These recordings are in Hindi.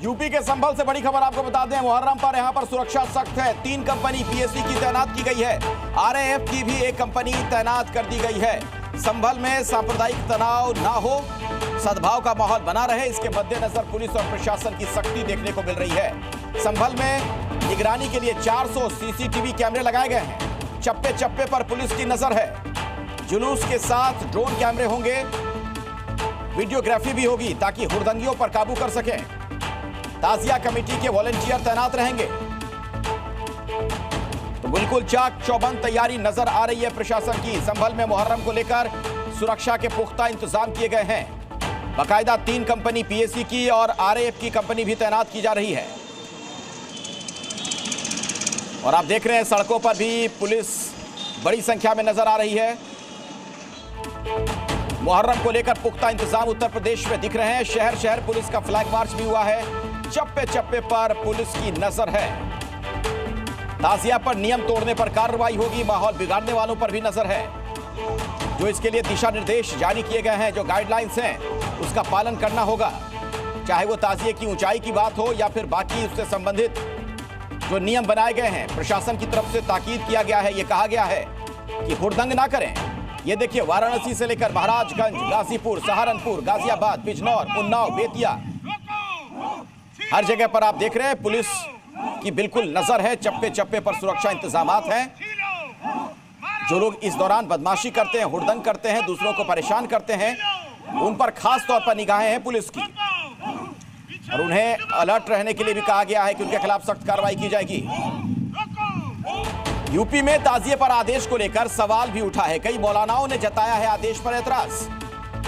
यूपी के संभल से बड़ी खबर आपको बता दें, मुहर्रम पर यहां पर सुरक्षा सख्त है। 3 कंपनी पीएसी की तैनात की गई है। आरएएफ की भी एक कंपनी तैनात कर दी गई है। संभल में सांप्रदायिक तनाव ना हो, सद्भाव का माहौल बना रहे, इसके मद्देनजर पुलिस और प्रशासन की सख्ती देखने को मिल रही है। संभल में निगरानी के लिए 400 सीसीटीवी कैमरे लगाए गए हैं। चप्पे चप्पे पर पुलिस की नजर है। जुलूस के साथ ड्रोन कैमरे होंगे, वीडियोग्राफी भी होगी ताकि हुड़दंगियों पर काबू कर सकें। ताजिया कमेटी के वॉलंटियर तैनात रहेंगे। तो बिल्कुल चाक चौबंद तैयारी नजर आ रही है प्रशासन की। संभल में मुहर्रम को लेकर सुरक्षा के पुख्ता इंतजाम किए गए हैं। बाकायदा 3 कंपनी पीएसी की और आरएएफ की कंपनी भी तैनात की जा रही है। और आप देख रहे हैं सड़कों पर भी पुलिस बड़ी संख्या में नजर आ रही है। मुहर्रम को लेकर पुख्ता इंतजाम उत्तर प्रदेश में दिख रहे हैं। शहर शहर पुलिस का फ्लैग मार्च भी हुआ है। चप्पे चप्पे पर पुलिस की नजर है। ताजिया पर नियम तोड़ने पर कार्रवाई होगी। माहौल बिगाड़ने वालों पर भी नजर है। जो इसके लिए दिशा निर्देश जारी किए गए हैं, जो गाइडलाइंस हैं, उसका पालन करना होगा। चाहे वो ताजिए की ऊंचाई की बात हो या फिर बाकी उससे संबंधित जो नियम बनाए गए हैं। प्रशासन की तरफ से ताकीद किया गया है, ये कहा गया है कि हुड़दंग ना करें। ये देखिए, वाराणसी से लेकर महाराजगंज, गाजीपुर, सहारनपुर, गाजियाबाद, बिजनौर, उन्नाव, बेतिया, हर जगह पर आप देख रहे हैं पुलिस की बिल्कुल नजर है। चप्पे चप्पे पर सुरक्षा इंतजामात हैं। जो लोग इस दौरान बदमाशी करते हैं, हुड़दंग करते हैं, दूसरों को परेशान करते हैं, उन पर खास तौर पर निगाहें हैं पुलिस की। और उन्हें अलर्ट रहने के लिए भी कहा गया है कि उनके खिलाफ सख्त कार्रवाई की जाएगी। यूपी में ताजिए पर आदेश को लेकर सवाल भी उठा है। कई मौलानाओं ने जताया है आदेश पर एतराज।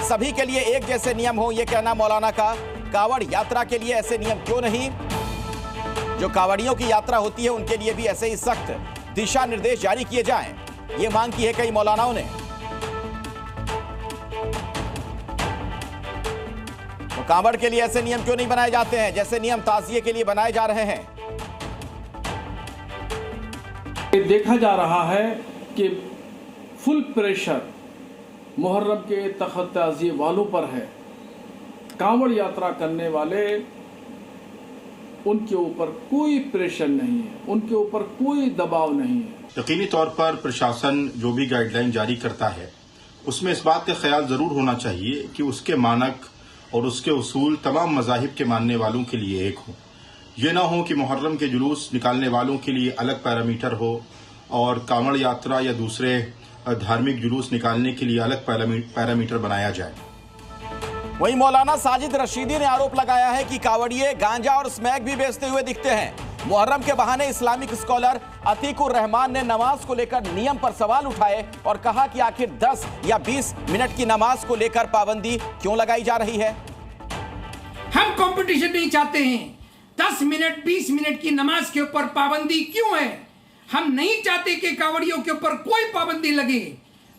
सभी के लिए एक जैसे नियम हो, यह कहना मौलाना का। कावड़ यात्रा के लिए ऐसे नियम क्यों नहीं? जो कावड़ियों की यात्रा होती है उनके लिए भी ऐसे ही सख्त दिशा निर्देश जारी किए जाएं, ये मांग की है कई मौलानाओं ने। तो कावड़ के लिए ऐसे नियम क्यों नहीं बनाए जाते हैं जैसे नियम ताजिए के लिए बनाए जा रहे हैं? देखा जा रहा है कि फुल प्रेशर मुहर्रम के तखत ताज़िए वालों पर है। कांवड़ यात्रा करने वाले, उनके ऊपर कोई प्रेशर नहीं है, उनके ऊपर कोई दबाव नहीं है। यकीनी तौर पर प्रशासन जो भी गाइडलाइन जारी करता है उसमें इस बात का ख्याल जरूर होना चाहिए कि उसके मानक और उसके उसूल तमाम मज़ाहिब के मानने वालों के लिए एक हो। ये ना हो कि मुहर्रम के जुलूस निकालने वालों के लिए अलग पैरामीटर हो और कांवड़ यात्रा या दूसरे धार्मिक जुलूस निकालने के लिए अलग पैरामीटर बनाया जाए। वहीं मौलाना साजिद रशीदी ने आरोप लगाया है कि कावड़िए गांजा और स्मैक भी बेचते हुए दिखते हैं। मुहर्रम के बहाने इस्लामिक स्कॉलर अतीकुर रहमान ने नमाज को लेकर नियम पर सवाल उठाए और कहा कि आखिर 10 या 20 मिनट की नमाज को लेकर पाबंदी क्यों लगाई जा रही है? हम कंपटीशन नहीं चाहते हैं। 10 मिनट 20 मिनट की नमाज के ऊपर पाबंदी क्यों है? हम नहीं चाहते कि कावड़ियों के ऊपर कोई पाबंदी लगे।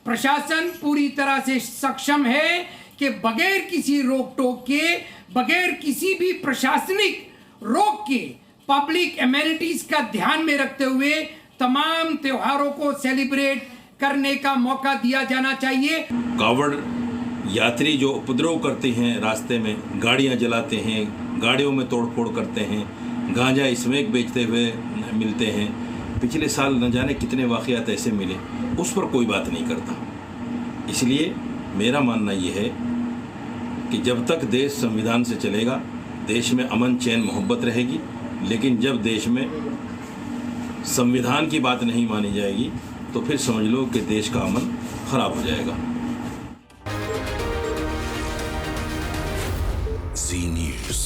प्रशासन पूरी तरह से सक्षम है कि बगैर किसी रोक टोक के, बगैर किसी भी प्रशासनिक रोक के, पब्लिक एमेनिटीज का ध्यान में रखते हुए तमाम त्योहारों को सेलिब्रेट करने का मौका दिया जाना चाहिए। कावड़ यात्री जो उपद्रव करते हैं, रास्ते में गाड़ियां जलाते हैं, गाड़ियों में तोड़फोड़ करते हैं, गांजा स्मैक बेचते हुए मिलते हैं, पिछले साल न जाने कितने वाक़यात ऐसे मिले, उस पर कोई बात नहीं करता। इसलिए मेरा मानना ये है कि जब तक देश संविधान से चलेगा, देश में अमन चैन मोहब्बत रहेगी, लेकिन जब देश में संविधान की बात नहीं मानी जाएगी तो फिर समझ लो कि देश का अमन खराब हो जाएगा। Zee News.